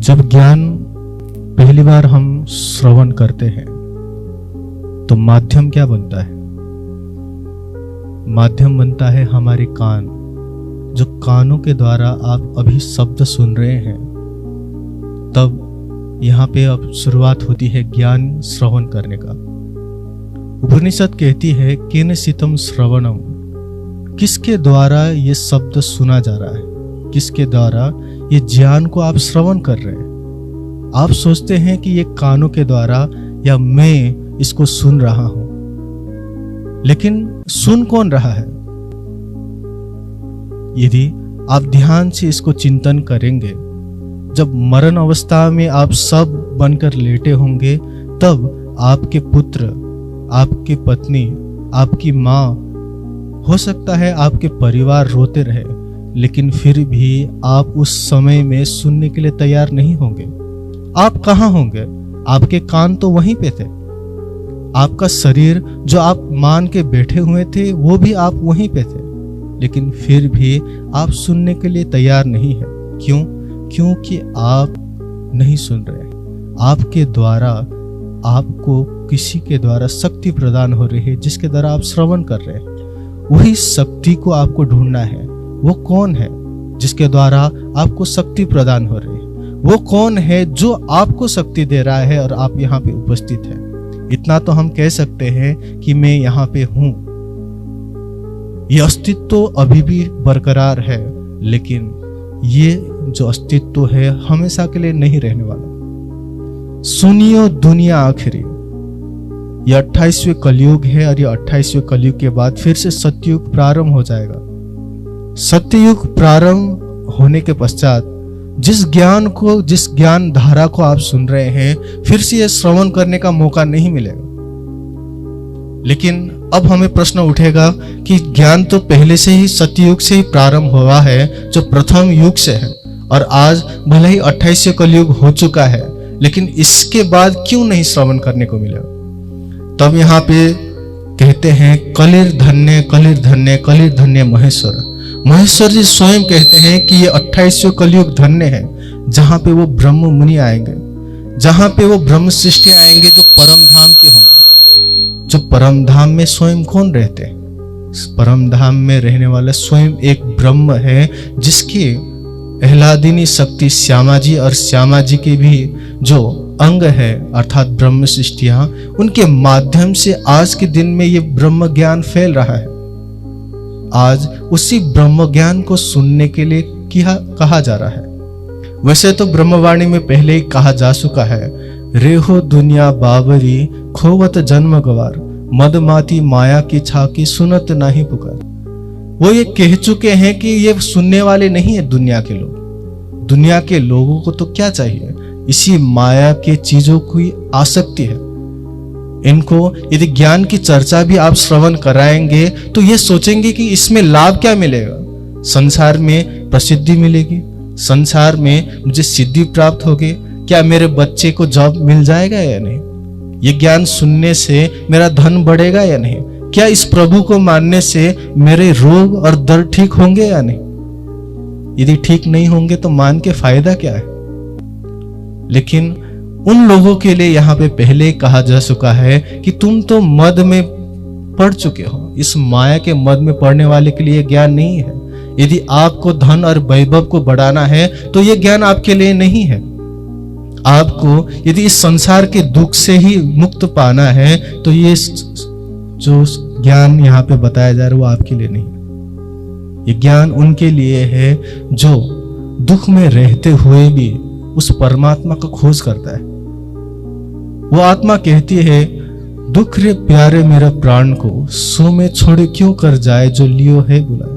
जब ज्ञान पहली बार हम श्रवण करते हैं तो माध्यम क्या बनता है? माध्यम बनता है हमारे कान। जो कानों के द्वारा आप अभी शब्द सुन रहे हैं, तब यहाँ पे अब शुरुआत होती है ज्ञान श्रवण करने का। उपनिषद कहती है केन सितम श्रवणम, किसके द्वारा ये शब्द सुना जा रहा है, किसके द्वारा ये ज्ञान को आप श्रवण कर रहे हैं। आप सोचते हैं कि ये कानों के द्वारा या मैं इसको सुन रहा हूं, लेकिन सुन कौन रहा है? यदि आप ध्यान से इसको चिंतन करेंगे, जब मरण अवस्था में आप सब बनकर लेटे होंगे, तब आपके पुत्र, आपकी पत्नी, आपकी माँ, हो सकता है आपके परिवार रोते रहे, लेकिन फिर भी आप उस समय में सुनने के लिए तैयार नहीं होंगे। आप कहाँ होंगे? आपके कान तो वहीं पे थे। आपका शरीर जो आप मान के बैठे हुए थे, वो भी आप वहीं पे थे, लेकिन फिर भी आप सुनने के लिए तैयार नहीं है। क्यों? क्योंकि आप नहीं सुन रहे। आपके द्वारा, आपको किसी के द्वारा शक्ति प्रदान हो रही है, जिसके द्वारा आप श्रवण कर रहे हैं। वही शक्ति को आपको ढूंढना है। वो कौन है जिसके द्वारा आपको शक्ति प्रदान हो रही है? वो कौन है जो आपको शक्ति दे रहा है और आप यहाँ पे उपस्थित हैं? इतना तो हम कह सकते हैं कि मैं यहाँ पे हूं। ये अस्तित्व तो अभी भी बरकरार है, लेकिन ये जो अस्तित्व है हमेशा के लिए नहीं रहने वाला। सुनियो दुनिया आखिरी, यह 28वें कलयुग है और यह 28वें कलयुग के बाद फिर से सत्ययुग प्रारंभ हो जाएगा। सत्ययुग प्रारंभ होने के पश्चात जिस ज्ञान धारा को आप सुन रहे हैं, फिर से यह श्रवण करने का मौका नहीं मिलेगा। लेकिन अब हमें प्रश्न उठेगा कि ज्ञान तो पहले से ही सत्ययुग से ही प्रारंभ हुआ है, जो प्रथम युग से है, और आज भले ही 28वें कलयुग हो चुका है, लेकिन इसके बाद क्यों नहीं श्रवण करने को मिलेगा? तब यहाँ पे कहते हैं कलिर धन्य कलिर धन्य कलिर धन्य महेश्वर। महेश्वर जी स्वयं कहते हैं कि ये 28वें कलयुग धन्य है, जहां पे वो ब्रह्म मुनि आएंगे, जहां पे वो ब्रह्म सृष्टि आएंगे, जो परम धाम के होंगे। जो परम धाम में स्वयं कौन रहते हैं? परम धाम में रहने वाला स्वयं एक ब्रह्म है, जिसकी आह्लादिनी शक्ति श्यामा जी और श्यामा जी के भी जो अंग है, अर्थात ब्रह्म सृष्टियां, उनके माध्यम से आज के दिन में ये ब्रह्म ज्ञान फैल रहा है। आज उसी ब्रह्म ज्ञान को सुनने के लिए कहा जा रहा है। वैसे तो ब्रह्मवाणी में पहले ही कहा जा चुका है, रेहो दुनिया बाबरी खोवत जन्म गवार, मदमाती माया की छाकी सुनत नहीं पुकार। वो ये कह चुके हैं कि ये सुनने वाले नहीं है दुनिया के लोग। दुनिया के लोगों को तो क्या चाहिए? इसी माया के चीजों की आसक्ति है। इनको यदि ज्ञान की चर्चा भी आप श्रवण कराएंगे तो ये सोचेंगे कि इसमें लाभ क्या मिलेगा। संसार में प्रसिद्धि मिलेगी, संसार में मुझे सिद्धि प्राप्त होगी, क्या मेरे बच्चे को जॉब मिल जाएगा या नहीं, ये ज्ञान सुनने से मेरा धन बढ़ेगा या नहीं, क्या इस प्रभु को मानने से मेरे रोग और दर्द ठीक होंगे या नहीं। यदि ठीक नहीं होंगे तो मान के फायदा क्या है? लेकिन उन लोगों के लिए यहाँ पे पहले कहा जा चुका है कि तुम तो मद में पड़ चुके हो। इस माया के मद में पड़ने वाले के लिए ज्ञान नहीं है। यदि आपको धन और वैभव को बढ़ाना है तो ये ज्ञान आपके लिए नहीं है। आपको यदि इस संसार के दुख से ही मुक्त पाना है तो ये जो ज्ञान यहाँ पे बताया जा रहा है वो आपके लिए नहीं है। ये ज्ञान उनके लिए है जो दुख में रहते हुए भी उस परमात्मा को खोज करता है। वो आत्मा कहती है, दुख रे प्यारे मेरे प्राण को, सो में छोड़े क्यों कर जाए जो लियो है बुलाए।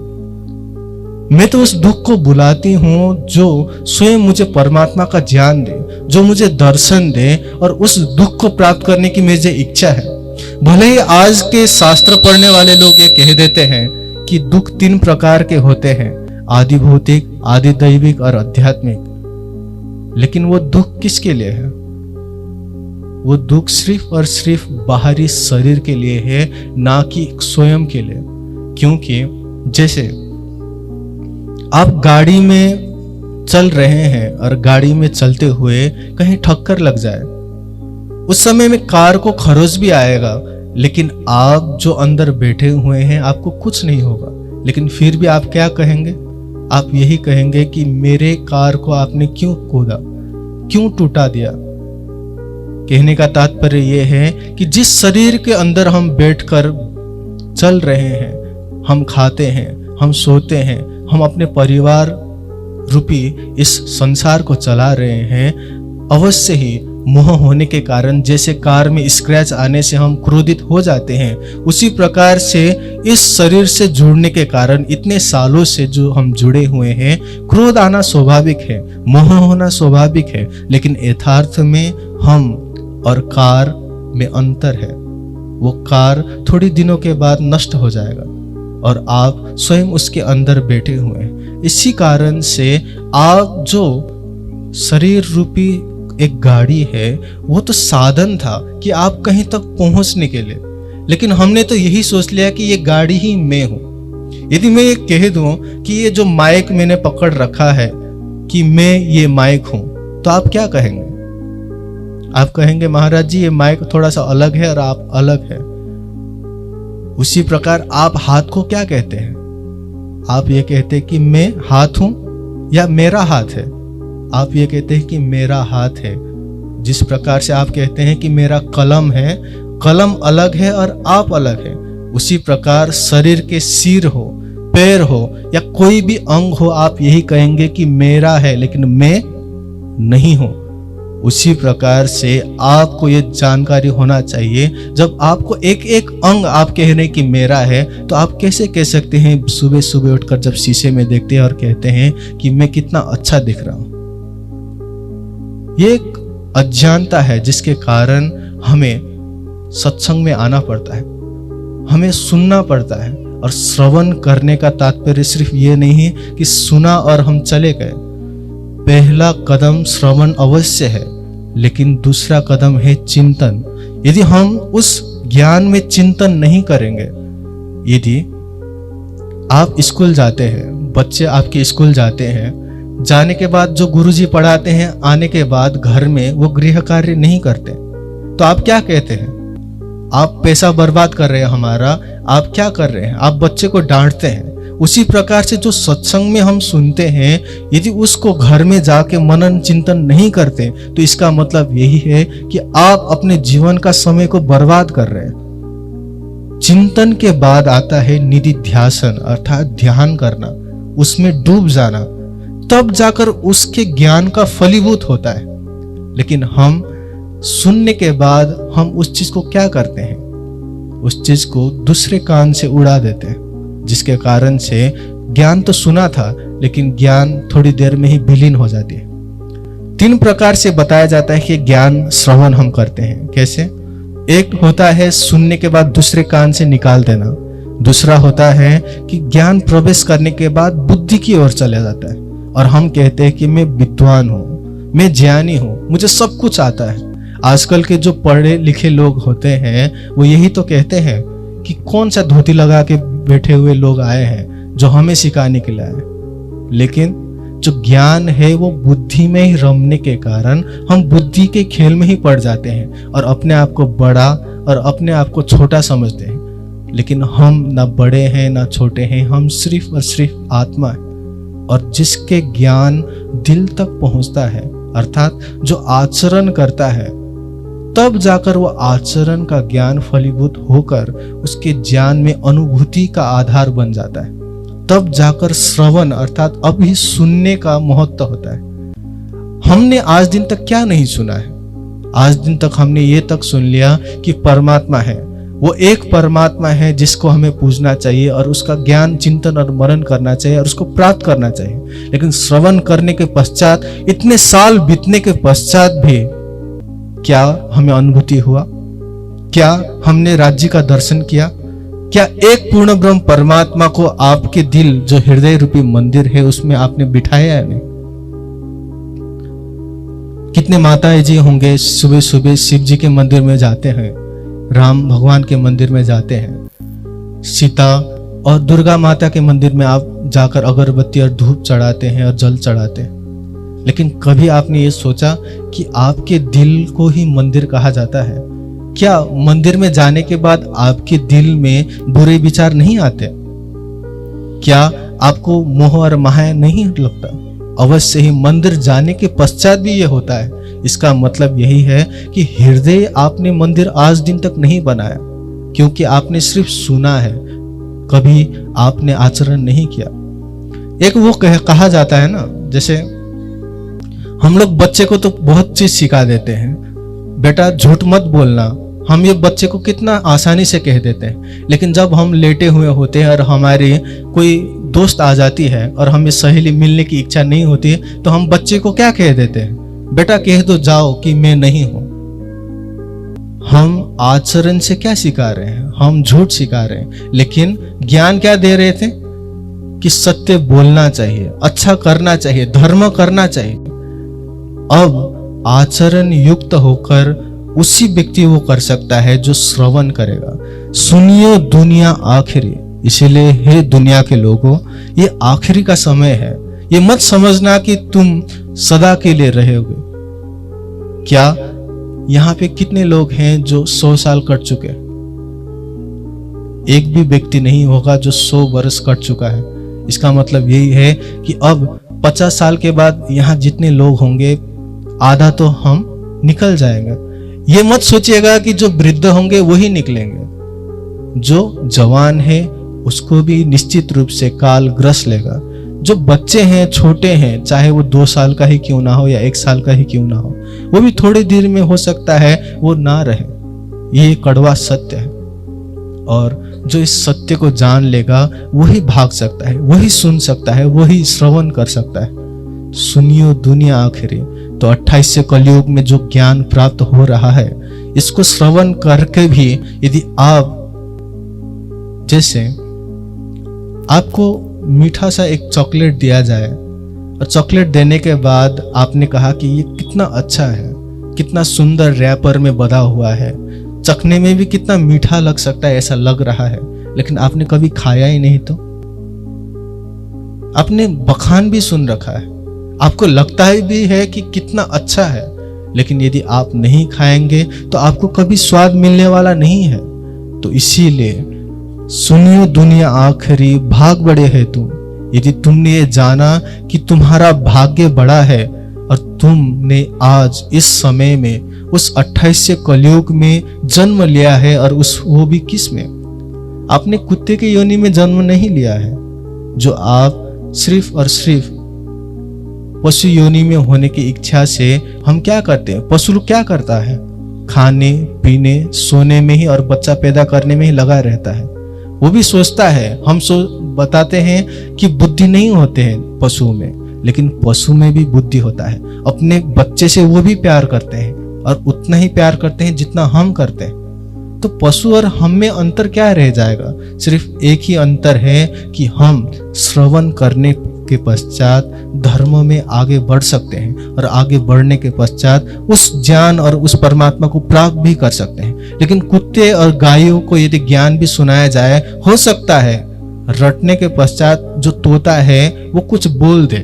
मैं तो उस दुख को बुलाती हूं जो स्वयं मुझे परमात्मा का ज्ञान दे, जो मुझे दर्शन दे, और उस दुख को प्राप्त करने की मुझे इच्छा है। भले ही आज के शास्त्र पढ़ने वाले लोग ये कह देते हैं कि दुख 3 प्रकार के होते हैं, आदि भौतिक, आदि दैविक और आध्यात्मिक, लेकिन वो दुख किसके लिए है? वो दुख सिर्फ और सिर्फ बाहरी शरीर के लिए है, ना कि स्वयं के लिए। क्योंकि जैसे आप गाड़ी में चल रहे हैं और गाड़ी में चलते हुए कहीं ठक्कर लग जाए, उस समय में कार को खरोच भी आएगा, लेकिन आप जो अंदर बैठे हुए हैं आपको कुछ नहीं होगा। लेकिन फिर भी आप क्या कहेंगे? आप यही कहेंगे कि मेरे कार को आपने क्यों कूदा, क्यों टूटा दिया। कहने का तात्पर्य यह है कि जिस शरीर के अंदर हम बैठकर चल रहे हैं, हम खाते हैं, हम सोते हैं, हम अपने परिवार रूपी इस संसार को चला रहे हैं, अवश्य ही मोह होने के कारण जैसे कार में स्क्रैच आने से हम क्रोधित हो जाते हैं, उसी प्रकार से इस शरीर से जुड़ने के कारण इतने सालों से जो हम जुड़े हुए हैं, क्रोध आना स्वाभाविक है, मोह होना स्वाभाविक है। लेकिन यथार्थ में हम और कार में अंतर है। वो कार थोड़ी दिनों के बाद नष्ट हो जाएगा और आप स्वयं उसके अंदर बैठे हुए हैं। इसी कारण से आप जो शरीर रूपी एक गाड़ी है, वो तो साधन था कि आप कहीं तक पहुंचने के लिए, लेकिन हमने तो यही सोच लिया कि ये गाड़ी ही मैं हूं। यदि मैं ये कह दूं कि ये जो माइक मैंने पकड़ रखा है कि मैं ये माइक हूं, तो आप क्या कहेंगे? आप कहेंगे महाराज जी ये माइक थोड़ा सा अलग है और आप अलग है। उसी प्रकार आप हाथ को क्या कहते हैं? आप ये कहते हैं कि मैं हाथ हूं या मेरा हाथ है? आप ये कहते हैं कि मेरा हाथ है। जिस प्रकार से आप कहते हैं कि मेरा कलम है, कलम अलग है और आप अलग है, उसी प्रकार शरीर के सिर हो, पैर हो या कोई भी अंग हो, आप यही कहेंगे कि मेरा है, लेकिन मैं नहीं हूं। उसी प्रकार से आपको ये जानकारी होना चाहिए, जब आपको एक एक अंग आप कह रहे हैं कि मेरा है, तो आप कैसे कह सकते हैं सुबह सुबह उठकर जब शीशे में देखते हैं और कहते हैं कि मैं कितना अच्छा दिख रहा हूं। ये एक अज्ञानता है जिसके कारण हमें सत्संग में आना पड़ता है, हमें सुनना पड़ता है। और श्रवण करने का तात्पर्य सिर्फ ये नहीं है कि सुना और हम चले गए। पहला कदम श्रवण अवश्य है, लेकिन दूसरा कदम है चिंतन। यदि हम उस ज्ञान में चिंतन नहीं करेंगे, यदि आप स्कूल जाते हैं, बच्चे आपके स्कूल जाते हैं, जाने के बाद जो गुरुजी पढ़ाते हैं, आने के बाद घर में वो गृह कार्य नहीं करते, तो आप क्या कहते हैं? आप पैसा बर्बाद कर रहे हैं हमारा। आप क्या कर रहे हैं? आप बच्चे को डांटते हैं। उसी प्रकार से जो सत्संग में हम सुनते हैं, यदि उसको घर में जाके मनन चिंतन नहीं करते, तो इसका मतलब यही है कि आप अपने जीवन का समय को बर्बाद कर रहे हैं। चिंतन के बाद आता है निधिध्यासन, अर्थात ध्यान करना, उसमें डूब जाना, तब जाकर उसके ज्ञान का फलीभूत होता है। लेकिन हम सुनने के बाद हम उस चीज को क्या करते हैं? उस चीज को दूसरे कान से उड़ा देते हैं, जिसके कारण से ज्ञान तो सुना था, लेकिन ज्ञान थोड़ी देर में ही विलीन हो जाती है। 3 प्रकार से बताया जाता है कि ज्ञान श्रवण हम करते हैं। कैसे? एक होता है सुनने के बाद दूसरे कान से निकाल देना। दूसरा होता है कि ज्ञान प्रवेश करने के बाद बुद्धि की ओर चला जाता है और हम कहते हैं कि मैं विद्वान हूं, मैं ज्ञानी हूं, मुझे सब कुछ आता है। आजकल के जो पढ़े लिखे लोग होते हैं, वो यही तो कहते हैं कि कौन सा धोती लगा के बैठे हुए लोग आए हैं जो हमें सिखाने के लिए आए। लेकिन जो ज्ञान है वो बुद्धि में ही रमने के कारण हम बुद्धि के खेल में ही पड़ जाते हैं और अपने आप को बड़ा और अपने आप को छोटा समझते हैं। लेकिन हम ना बड़े हैं ना छोटे हैं, हम सिर्फ और सिर्फ आत्मा है। और जिसके ज्ञान दिल तक पहुंचता है, अर्थात जो आचरण करता है, तब जाकर वो आचरण का ज्ञान फलीभूत होकर उसके ज्ञान में अनुभूति का आधार बन जाता है। तब जाकर श्रवण अर्थात अभी सुनने का महत्व होता है। हमने आज दिन तक क्या नहीं सुना है? आज दिन तक हमने ये तक सुन लिया कि परमात्मा है, वो एक परमात्मा है जिसको हमें पूजना चाहिए और उसका ज्ञान चिंतन और मनन करना चाहिए और उसको प्राप्त करना चाहिए। लेकिन श्रवण करने के पश्चात, इतने साल बीतने के पश्चात भी क्या हमें अनुभूति हुआ? क्या हमने राज्य का दर्शन किया? क्या एक पूर्ण ब्रह्म परमात्मा को आपके दिल जो हृदय रूपी मंदिर है उसमें आपने बिठाया है? नहीं। कितने माताएं जी होंगे सुबह सुबह शिव जी के मंदिर में जाते हैं, राम भगवान के मंदिर में जाते हैं, सीता और दुर्गा माता के मंदिर में आप जाकर अगरबत्ती और धूप चढ़ाते हैं और जल चढ़ाते हैं। लेकिन कभी आपने ये सोचा कि आपके दिल को ही मंदिर कहा जाता है? क्या मंदिर में जाने के बाद आपके दिल में बुरे विचार नहीं आते? क्या आपको मोह और माया नहीं लगता? अवश्य ही मंदिर जाने के पश्चात भी ये होता है। इसका मतलब यही है कि हृदय आपने मंदिर आज दिन तक नहीं बनाया, क्योंकि आपने सिर्फ सुना है, कभी आपने आचरण नहीं किया। एक वो कहा जाता है ना, जैसे हम लोग बच्चे को तो बहुत चीज सिखा देते हैं, बेटा झूठ मत बोलना, हम ये बच्चे को कितना आसानी से कह देते हैं। लेकिन जब हम लेटे हुए होते हैं और हमारी कोई दोस्त आ जाती है और हमें सहेली मिलने की इच्छा नहीं होती है, तो हम बच्चे को क्या कह देते हैं? बेटा कह दो जाओ कि मैं नहीं हूं। हम आचरण से क्या सिखा रहे हैं? हम झूठ सिखा रहे हैं। लेकिन ज्ञान क्या दे रहे थे? कि सत्य बोलना चाहिए, अच्छा करना चाहिए, धर्म करना चाहिए। अब आचरण युक्त होकर उसी व्यक्ति वो कर सकता है जो श्रवण करेगा। सुनिए दुनिया आखिरी। इसीलिए हे दुनिया के लोगों, ये आखिरी का समय है। ये मत समझना कि तुम सदा के लिए रहोगे। क्या यहाँ पे कितने लोग हैं जो 100 साल कट चुके? एक भी व्यक्ति नहीं होगा जो 100 वर्ष कट चुका है। इसका मतलब यही है कि अब 50 साल के बाद यहाँ जितने लोग होंगे, आधा तो हम निकल जाएंगे। ये मत सोचिएगा कि जो वृद्ध होंगे वही निकलेंगे। जो जवान है उसको भी निश्चित रूप से काल ग्रस लेगा। जो बच्चे हैं, छोटे हैं, चाहे वो 2 साल का ही क्यों ना हो या 1 साल का ही क्यों ना हो, वो भी थोड़ी देर में हो सकता है वो ना रहे। ये कड़वा सत्य है। और जो इस सत्य को जान लेगा वही भाग सकता है, वही सुन सकता है, वही श्रवण कर सकता है। सुनियो दुनिया आखिरी। तो 28 कलयुग में जो ज्ञान प्राप्त हो रहा है, इसको श्रवण करके भी यदि आप, जैसे आपको मीठा सा एक चॉकलेट दिया जाए और चॉकलेट देने के बाद आपने कहा कि ये कितना अच्छा है, कितना सुंदर रैपर में बंधा हुआ है, चखने में भी कितना मीठा लग सकता है, ऐसा लग रहा है, लेकिन आपने कभी खाया ही नहीं तो आपने बखान भी सुन रखा है, आपको लगता ही भी है कि कितना अच्छा है, लेकिन यदि आप नहीं खाएंगे तो आपको कभी स्वाद मिलने वाला नहीं है। तो इसीलिए सुनियो दुनिया आखिरी, भाग बड़े है तुम। यदि तुमने ये जाना कि तुम्हारा भाग्य बड़ा है और तुमने आज इस समय में उस 28 कलयुग में जन्म लिया है, और वो भी किस में? आपने कुत्ते की योनि में जन्म नहीं लिया है, जो आप सिर्फ और सिर्फ पशु योनि में होने की इच्छा से हम क्या करते हैं? पशु क्या करता है? खाने पीने सोने में ही और बच्चा पैदा करने में ही लगा रहता है। वो भी सोचता है, हम बताते हैं कि बुद्धि नहीं होते हैं पशुओं में, लेकिन पशु में भी बुद्धि होता है। अपने बच्चे से वो भी प्यार करते हैं और उतना ही प्यार करते हैं जितना हम करते हैं। तो पशु और हम में अंतर क्या रह जाएगा? सिर्फ एक ही अंतर है कि हम श्रवण करने के पश्चात धर्म में आगे बढ़ सकते हैं, और आगे बढ़ने के पश्चात उस ज्ञान और उस परमात्मा को प्राप्त भी कर सकते हैं। लेकिन कुत्ते और गायों को यदि ज्ञान भी सुनाया जाए, हो सकता है रटने के पश्चात जो तोता है वो कुछ बोल दे,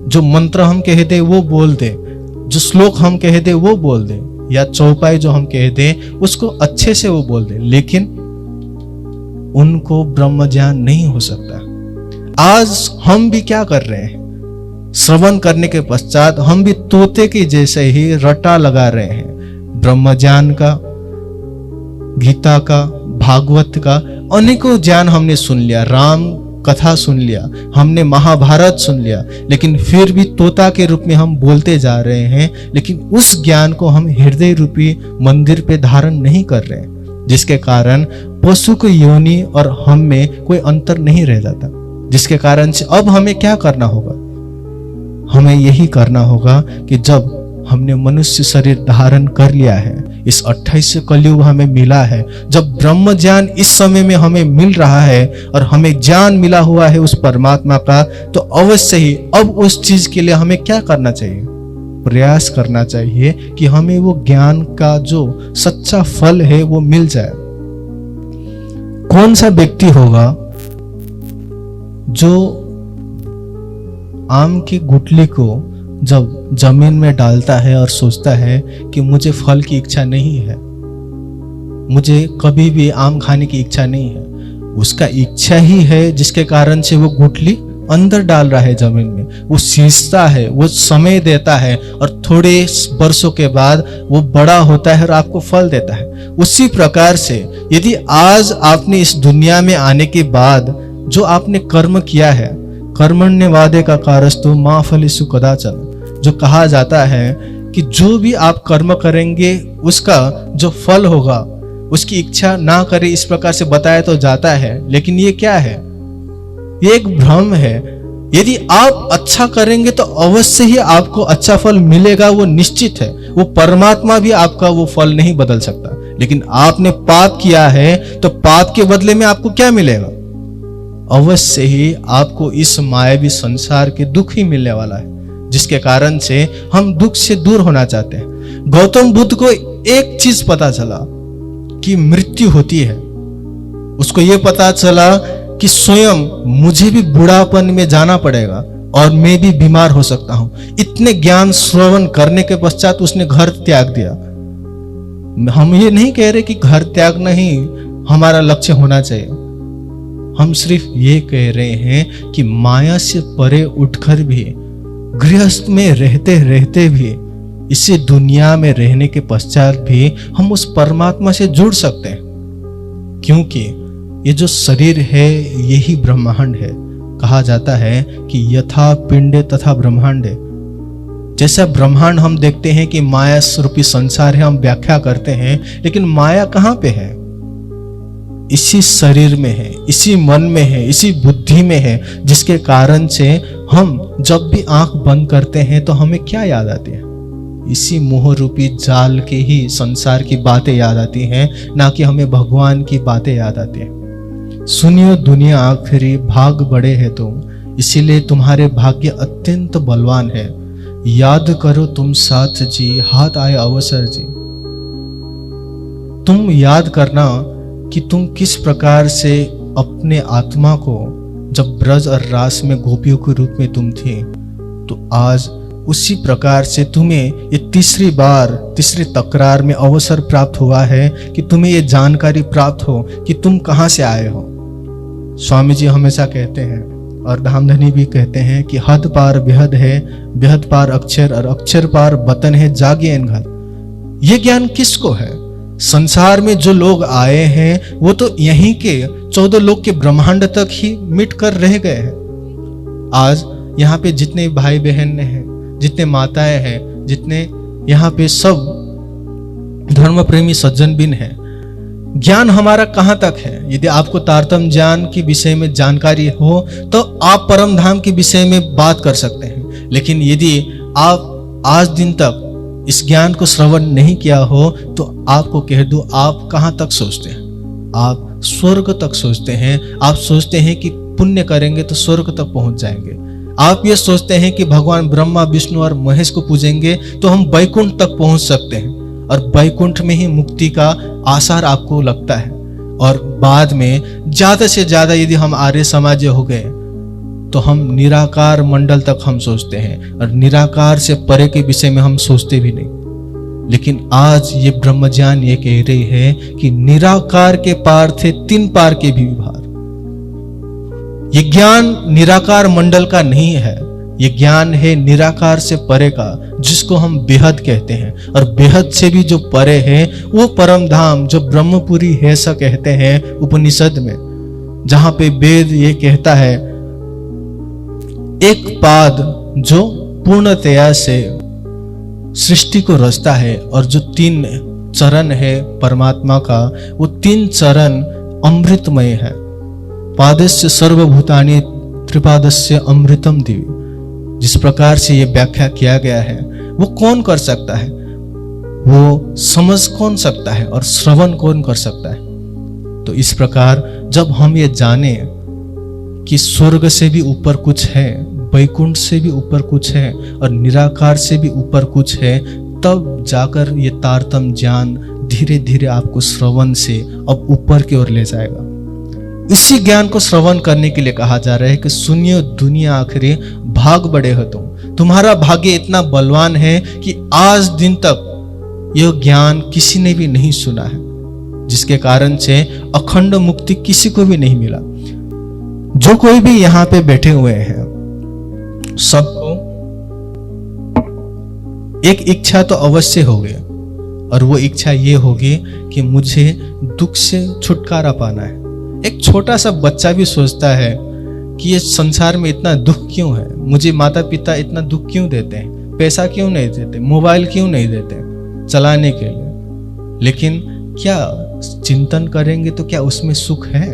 जो मंत्र हम कह दे वो बोल दे, जो श्लोक हम कह दे वो बोल दे, या चौपाई जो हम कह दे उसको अच्छे से वो बोल दे, लेकिन उनको ब्रह्म ज्ञान नहीं हो सकता। आज हम भी क्या कर रहे हैं? श्रवण करने के पश्चात हम भी तोते के जैसे ही रटा लगा रहे हैं। ब्रह्म ज्ञान का, गीता का, भागवत का अनेकों ज्ञान हमने सुन लिया, राम कथा सुन लिया, हमने महाभारत सुन लिया, लेकिन फिर भी तोता के रूप में हम बोलते जा रहे हैं। लेकिन उस ज्ञान को हम हृदय रूपी मंदिर पे धारण नहीं कर रहे हैं, जिसके कारण पशु की योनि और हम में कोई अंतर नहीं रह जाता। जिसके कारण से अब हमें क्या करना होगा? हमें यही करना होगा कि जब हमने मनुष्य शरीर धारण कर लिया है, इस 28 कलयुग हमें मिला है, जब ब्रह्म ज्ञान इस समय में हमें मिल रहा है और हमें ज्ञान मिला हुआ है उस परमात्मा का, तो अवश्य ही अब उस चीज के लिए हमें क्या करना चाहिए? प्रयास करना चाहिए कि हमें वो ज्ञान का जो सच्चा फल है वो मिल जाए। कौन सा व्यक्ति होगा जो आम की गुठली को जब जमीन में डालता है और सोचता है कि मुझे फल की इच्छा नहीं है, मुझे कभी भी आम खाने की इच्छा नहीं है, उसका इच्छा ही है जिसके कारण से वो गुठली अंदर डाल रहा है जमीन में। वो सींचता है, वो समय देता है और थोड़े वर्षों के बाद वो बड़ा होता है और आपको फल देता है। उसी प्रकार से यदि आज आपने इस दुनिया में आने के बाद जो आपने कर्म किया है, कर्मण्यवादे का कारस्तु मा फलेषु कदाचन, जो कहा जाता है कि जो भी आप कर्म करेंगे उसका जो फल होगा उसकी इच्छा ना करे, इस प्रकार से बताया तो जाता है। लेकिन ये क्या है? ये एक भ्रम है। यदि आप अच्छा करेंगे तो अवश्य ही आपको अच्छा फल मिलेगा, वो निश्चित है। वो परमात्मा भी आपका वो फल नहीं बदल सकता। लेकिन आपने पाप किया है तो पाप के बदले में आपको क्या मिलेगा? अवश्य ही आपको इस मायावी संसार के दुख ही मिलने वाला है, जिसके कारण से हम दुख से दूर होना चाहते हैं। गौतम बुद्ध को एक चीज पता चला कि मृत्यु होती है। उसको यह पता चला कि स्वयं मुझे भी बुढ़ापन में जाना पड़ेगा और मैं भी बीमार हो सकता हूं। इतने ज्ञान श्रवण करने के पश्चात उसने घर त्याग दिया। हम ये नहीं कह रहे कि घर त्यागना ही हमारा लक्ष्य होना चाहिए। हम सिर्फ ये कह रहे हैं कि माया से परे उठकर भी, गृहस्थ में रहते रहते भी, इसी दुनिया में रहने के पश्चात भी हम उस परमात्मा से जुड़ सकते हैं। क्योंकि ये जो शरीर है यही ब्रह्मांड है। कहा जाता है कि यथा पिंडे तथा ब्रह्मांडे। जैसा ब्रह्मांड हम देखते हैं कि माया स्वरूपी संसार है, हम व्याख्या करते हैं, लेकिन माया कहाँ पे है? इसी शरीर में है, इसी मन में है, इसी बुद्धि में है, जिसके कारण से हम जब भी आंख बंद करते हैं तो हमें क्या याद आती है? इसी मोह रूपी जाल के ही संसार की बातें याद आती हैं, ना कि हमें भगवान की बातें याद आती हैं। सुनियो दुनिया आखिरी, भाग बड़े हैं तुम, इसीलिए तुम्हारे भाग्य अत्यंत बलवान है। याद करो तुम साथ जी, हाथ आए अवसर जी। तुम याद करना कि तुम किस प्रकार से अपने आत्मा को, जब ब्रज और रास में गोपियों के रूप में तुम थे, तो आज उसी प्रकार से तुम्हें ये तीसरी तकरार में अवसर प्राप्त हुआ है कि तुम्हें ये जानकारी प्राप्त हो कि तुम कहाँ से आए हो। स्वामी जी हमेशा कहते हैं और धामधनी भी कहते हैं कि हद पार बेहद है, बेहद पार अक्षर, और अक्षर पार वतन है, जागे घर। ये ज्ञान किसको है? संसार में जो लोग आए हैं वो तो यहीं के 14 लोक के ब्रह्मांड तक ही मिट कर रह गए हैं। आज यहाँ पे जितने भाई बहन हैं, जितने माताएं हैं, जितने यहाँ पे सब धर्म प्रेमी सज्जन बिन हैं, ज्ञान हमारा कहाँ तक है? यदि आपको तारतम्य ज्ञान के विषय में जानकारी हो तो आप परम धाम के विषय में बात कर सकते हैं। लेकिन यदि आप आज दिन तक इस ज्ञान को श्रवण नहीं किया हो तो आपको कह दूं, आप कहाँ तक सोचते हैं? आप स्वर्ग तक सोचते हैं। आप सोचते हैं कि पुण्य करेंगे तो स्वर्ग तक पहुंच जाएंगे। आप ये सोचते हैं कि भगवान ब्रह्मा विष्णु और महेश को पूजेंगे तो हम वैकुंठ तक पहुंच सकते हैं, और वैकुंठ में ही मुक्ति का आसार आपको लगता है। और बाद में ज्यादा से ज्यादा यदि हम आर्य समाज हो गए तो हम निराकार मंडल तक हम सोचते हैं, और निराकार से परे के विषय में हम सोचते भी नहीं। लेकिन आज ये ब्रह्मज्ञान ये कह रही है कि निराकार के पार थे 3 पार के भी पार। ये ज्ञान निराकार मंडल का नहीं है, ये ज्ञान है निराकार से परे का, जिसको हम बेहद कहते हैं। और बेहद से भी जो परे है वो परम धाम, जो ब्रह्मपुरी है सा कहते हैं उपनिषद में, जहां पे वेद ये कहता है एक पाद जो पूर्णतया से सृष्टि को रचता है, और जो 3 चरण है परमात्मा का, वो 3 चरण अमृतमय है। पादस्य सर्वभूतानि त्रिपादस्य अमृतम दिव्य। जिस प्रकार से ये व्याख्या किया गया है वो कौन कर सकता है? वो समझ कौन सकता है और श्रवण कौन कर सकता है? तो इस प्रकार जब हम ये जाने कि स्वर्ग से भी ऊपर कुछ है, वैकुंठ से भी ऊपर कुछ है, और निराकार से भी ऊपर कुछ है, तब जाकर ये तारतम्य ज्ञान धीरे धीरे आपको श्रवण से अब ऊपर की ओर ले जाएगा। इसी ज्ञान को श्रवण करने के लिए कहा जा रहा है कि सुनियो दुनिया आखिरी, भाग बड़े हो तुम। तुम्हारा भाग्य इतना बलवान है कि आज दिन तक यह ज्ञान किसी ने भी नहीं सुना है, जिसके कारण से अखंड मुक्ति किसी को भी नहीं मिला। जो कोई भी यहाँ पे बैठे हुए हैं, सबको एक इच्छा तो अवश्य होगी, और वो इच्छा ये होगी कि मुझे दुख से छुटकारा पाना है। एक छोटा सा बच्चा भी सोचता है कि ये संसार में इतना दुख क्यों है, मुझे माता पिता इतना दुख क्यों देते हैं, पैसा क्यों नहीं देते, मोबाइल क्यों नहीं देते चलाने के लिए। लेकिन क्या चिंतन करेंगे तो क्या उसमें सुख है?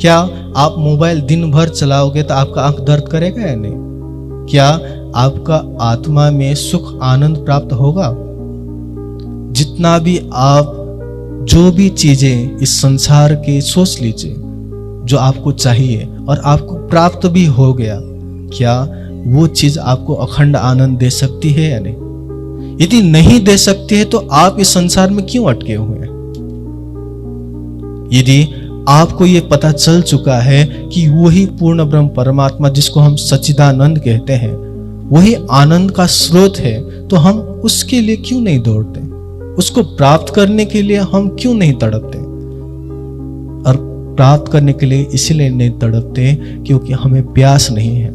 क्या आप मोबाइल दिन भर चलाओगे तो आपका आंख दर्द करेगा या नहीं? क्या आपका आत्मा में सुख आनंद प्राप्त होगा? जितना भी आप जो भी चीजें इस संसार के सोच लीजिए जो आपको चाहिए और आपको प्राप्त भी हो गया, क्या वो चीज आपको अखंड आनंद दे सकती है या नहीं? यदि नहीं दे सकती है तो आप इस संसार में क्यों अटके हुए हैं? यदि आपको ये पता चल चुका है कि वही पूर्ण ब्रह्म परमात्मा जिसको हम सच्चिदानंद कहते हैं वही आनंद का स्रोत है, तो हम उसके लिए क्यों नहीं दौड़ते? उसको प्राप्त करने के लिए हम क्यों नहीं तड़पते? और प्राप्त करने के लिए इसलिए नहीं तड़पते क्योंकि हमें प्यास नहीं है।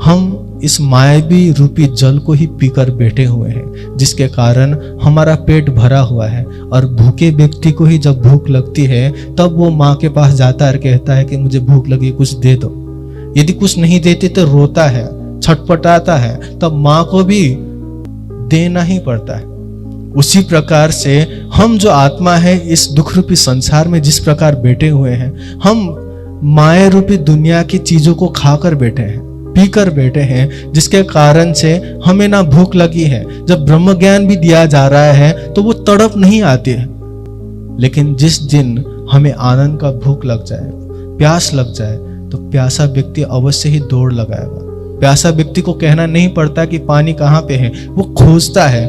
हम इस मायावी रूपी जल को ही पीकर बैठे हुए हैं, जिसके कारण हमारा पेट भरा हुआ है। और भूखे व्यक्ति को ही जब भूख लगती है तब वो माँ के पास जाता है और कहता है कि मुझे भूख लगी, कुछ दे दो। यदि कुछ नहीं देते तो रोता है, छटपटाता है, तब माँ को भी देना ही पड़ता है। उसी प्रकार से हम जो आत्मा है इस दुख रूपी संसार में जिस प्रकार बैठे हुए हैं, हम माया रूपी दुनिया की चीजों को खाकर बैठे हैं, पीकर बैठे हैं, जिसके कारण से हमें ना भूख लगी है। जब ब्रह्म ज्ञान भी दिया जा रहा है तो वो तड़प नहीं आती है। लेकिन जिस दिन हमें आनंद का भूख लग जाए, प्यास लग जाए, तो प्यासा व्यक्ति अवश्य ही दौड़ लगाएगा। प्यासा व्यक्ति को कहना नहीं पड़ता कि पानी कहाँ पे है, वो खोजता है।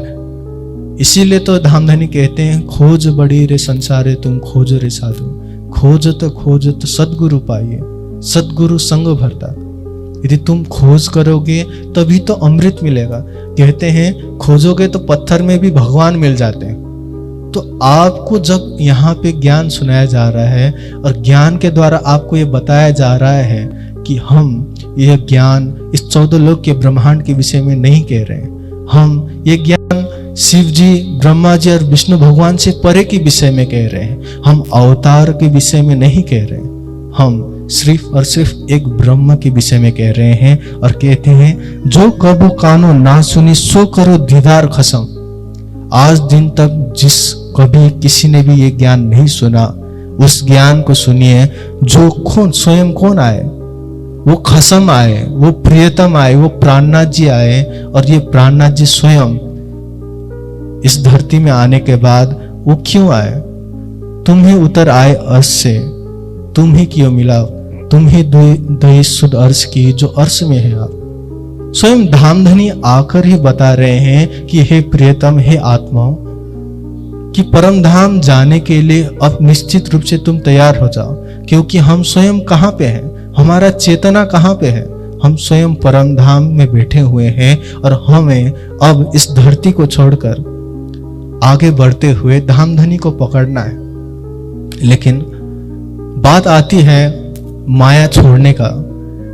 इसीलिए तो धामधनी कहते हैं, खोज बड़ी रे संसारे तुम खोज रे साधु, खोजत सदगुरु पाइए, सदगुरु संग भरता। यदि तुम खोज करोगे तभी तो अमृत मिलेगा। कहते हैं खोजोगे तो पत्थर में भी भगवान मिल जाते हैं। तो आपको जब यहाँ पे ज्ञान सुनाया जा रहा है और ज्ञान के द्वारा आपको ये बताया जा रहा है कि हम यह ज्ञान इस 14 लोक के ब्रह्मांड के विषय में नहीं कह रहे हैं, हम ये ज्ञान शिव जी, ब्रह्मा जी और विष्णु भगवान से परे के विषय में कह रहे हैं, हम अवतार के विषय में नहीं कह रहे हैं, हम सिर्फ और सिर्फ एक ब्रह्म के विषय में कह रहे हैं। और कहते हैं जो कबो कानो ना सुनी सो करो दीदार खसम। आज दिन तक जिस कभी किसी ने भी ये ज्ञान नहीं सुना, उस ज्ञान को सुनिए। जो स्वयं कौन आए, वो खसम आए, वो प्रियतम आए, वो प्राणनाथ जी आए। और ये प्राणनाथ जी स्वयं इस धरती में आने के बाद वो क्यों आए? तुम ही उतर आए अर्श से, तुम ही क्यों मिला, तुम ही दही शुद्ध अर्श की जो अर्श में है आप। स्वयं धामधनी आकर ही बता रहे हैं कि हे प्रियतम, हे आत्माओं, कि परम धाम जाने के लिए अब निश्चित रूप से तुम तैयार हो जाओ। क्योंकि हम स्वयं कहाँ पे हैं, हमारा चेतना कहाँ पे है? हम स्वयं परम धाम में बैठे हुए हैं और हमें अब इस धरती को छोड़कर आगे बढ़ते हुए धामधनी को पकड़ना है। लेकिन बात आती है माया छोड़ने का।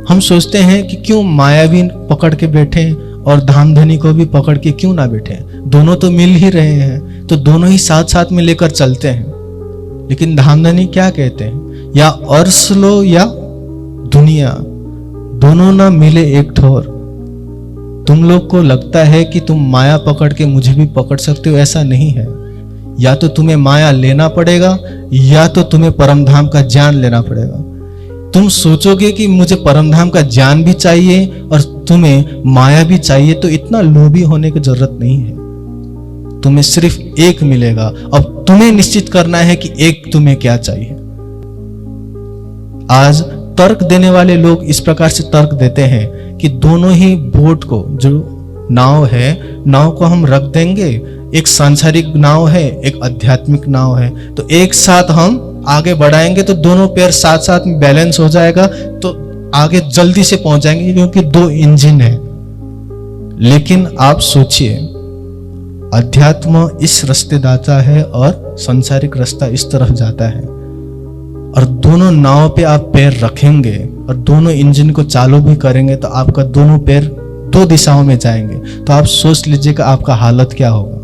हम सोचते हैं कि क्यों माया भी पकड़ के बैठे और धामधनी को भी पकड़ के क्यों ना बैठे, दोनों तो मिल ही रहे हैं, तो दोनों ही साथ साथ में लेकर चलते हैं। लेकिन धामधनी क्या कहते हैं, या अर्श लो या दुनिया, दोनों ना मिले एक ठोर। तुम लोग को लगता है कि तुम माया पकड़ के मुझे भी पकड़ सकते हो, ऐसा नहीं है। या तो तुम्हें माया लेना पड़ेगा या तो तुम्हें परमधाम का ज्ञान लेना पड़ेगा। तुम सोचोगे कि मुझे परमधाम का ज्ञान भी चाहिए और तुम्हें माया भी चाहिए, तो इतना लोभी होने की जरूरत नहीं है। तुम्हें सिर्फ एक मिलेगा। अब तुम्हें निश्चित करना है कि एक तुम्हें क्या चाहिए। आज तर्क देने वाले लोग इस प्रकार से तर्क देते हैं कि दोनों ही बोट को, जो नाव है, नाव को हम रख देंगे, एक सांसारिक नाव है, एक आध्यात्मिक नाव है, तो एक साथ हम आगे बढ़ाएंगे तो दोनों पैर साथ साथ में बैलेंस हो जाएगा, तो आगे जल्दी से पहुंच जाएंगे, क्योंकि 2 इंजन है। लेकिन आप सोचिए, अध्यात्म इस रास्ते जाता है और सांसारिक रास्ता इस तरफ जाता है, और दोनों नाव पे आप पैर रखेंगे और दोनों इंजन को चालू भी करेंगे तो आपका दोनों पैर 2 दिशाओं में जाएंगे। तो आप सोच लीजिएगा आपका हालत क्या होगा।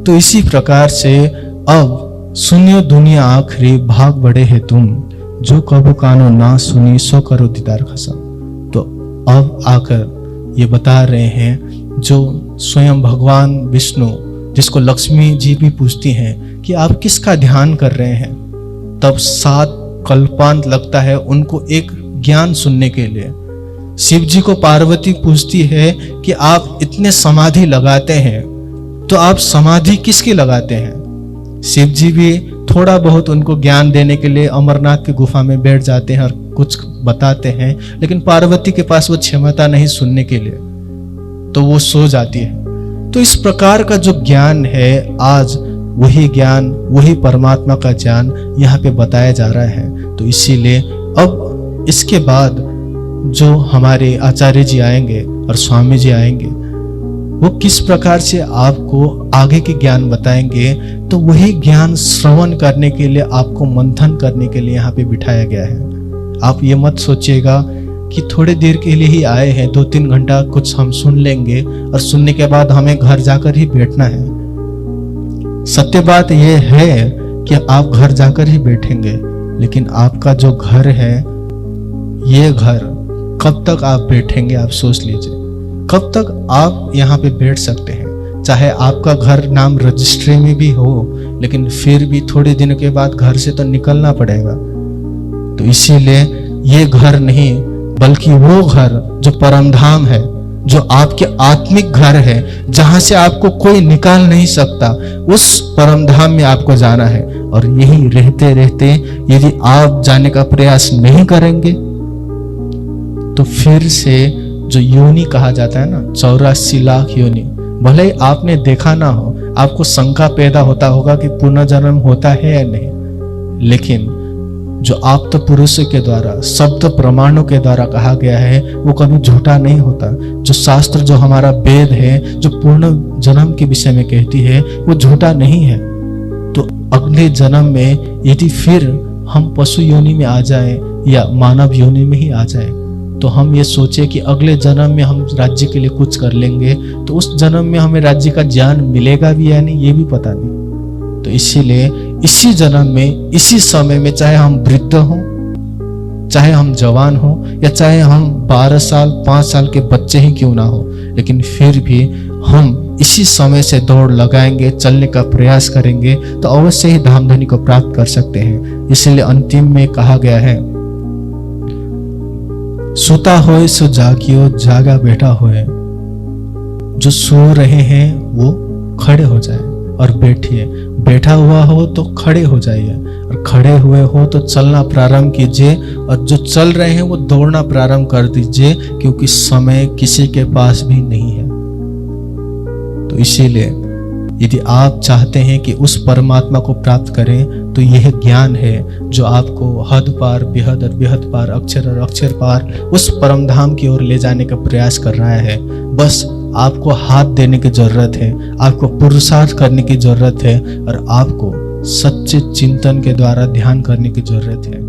तो इसी प्रकार से अब सुनियो दुनिया आखिरी, भाग बड़े है तुम, जो कबू कानो ना सुनी सो करो दीदार खसम। तो अब आकर ये बता रहे हैं, जो स्वयं भगवान विष्णु, जिसको लक्ष्मी जी भी पूछती हैं कि आप किसका ध्यान कर रहे हैं, तब 7 कल्पांत लगता है उनको एक ज्ञान सुनने के लिए। शिव जी को पार्वती पूछती है कि आप इतने समाधि लगाते हैं, तो आप समाधि किसकी लगाते हैं? शिव जी भी थोड़ा बहुत उनको ज्ञान देने के लिए अमरनाथ की गुफा में बैठ जाते हैं और कुछ बताते हैं, लेकिन पार्वती के पास वो क्षमता नहीं सुनने के लिए, तो वो सो जाती है। तो इस प्रकार का जो ज्ञान है, आज वही ज्ञान, वही परमात्मा का ज्ञान यहाँ पे बताया जा रहा है। तो इसीलिए अब इसके बाद जो हमारे आचार्य जी आएंगे और स्वामी जी आएंगे, वो किस प्रकार से आपको आगे के ज्ञान बताएंगे। तो वही ज्ञान श्रवण करने के लिए, आपको मंथन करने के लिए यहाँ पे बिठाया गया है। आप ये मत सोचिएगा कि थोड़े देर के लिए ही आए हैं, 2-3 घंटा कुछ हम सुन लेंगे और सुनने के बाद हमें घर जाकर ही बैठना है। सत्य बात यह है कि आप घर जाकर ही बैठेंगे, लेकिन आपका जो घर है, ये घर कब तक आप बैठेंगे, आप सोच लीजिए। कब तक आप यहाँ पे बैठ सकते हैं? चाहे आपका घर नाम रजिस्ट्री में भी हो, लेकिन फिर भी थोड़े दिनों के बाद घर से तो निकलना पड़ेगा। तो इसीलिए ये घर नहीं, बल्कि वो घर जो परमधाम है, जो आपके आत्मिक घर है, जहां से आपको कोई निकाल नहीं सकता, उस परमधाम में आपको जाना है। और यही रहते रहते यदि आप जाने का प्रयास नहीं करेंगे, तो फिर से जो योनि कहा जाता है ना, 84 लाख योनि, भले ही आपने देखा ना हो, आपको शंका पैदा होता होगा कि पुनर्जन्म होता है या नहीं, लेकिन जो आप्त पुरुषों के द्वारा, शब्द प्रमाणों के द्वारा कहा गया है, वो कभी झूठा नहीं होता। जो शास्त्र, जो हमारा वेद है, जो पूर्ण जन्म के विषय में कहती है, वो झूठा नहीं है। तो अगले जन्म में यदि फिर हम पशु योनि में आ जाए या मानव योनि में ही आ जाए, तो हम ये सोचे कि अगले जन्म में हम राज्य के लिए कुछ कर लेंगे, तो उस जन्म में हमें राज्य का ज्ञान मिलेगा भी या नहीं, ये भी पता नहीं। तो इसीलिए इसी जन्म में, इसी समय में, चाहे हम वृद्ध हों, चाहे हम जवान हों, या चाहे हम 12 साल 5 साल के बच्चे ही क्यों ना हो, लेकिन फिर भी हम इसी समय से दौड़ लगाएंगे, चलने का प्रयास करेंगे, तो अवश्य ही धाम धनी को प्राप्त कर सकते हैं। इसलिए अंतिम में कहा गया है, सुता होए सो जागियो, जागा बैठा होए। जो सो रहे हैं वो खड़े हो जाए और बैठिए, बैठा हुआ हो तो खड़े हो जाइए, और खड़े हुए हो तो चलना प्रारंभ कीजिए, और जो चल रहे हैं वो दौड़ना प्रारंभ कर दीजिए, क्योंकि समय किसी के पास भी नहीं है। तो इसीलिए यदि आप चाहते हैं कि उस परमात्मा को प्राप्त करें, तो यह ज्ञान है जो आपको हद पार, बेहद और बेहद पार, अक्षर और अक्षर पार उस परमधाम की ओर ले जाने का प्रयास कर रहा है। बस आपको हाथ देने की जरूरत है, आपको पुरुषार्थ करने की जरूरत है, और आपको सच्चे चिंतन के द्वारा ध्यान करने की जरूरत है।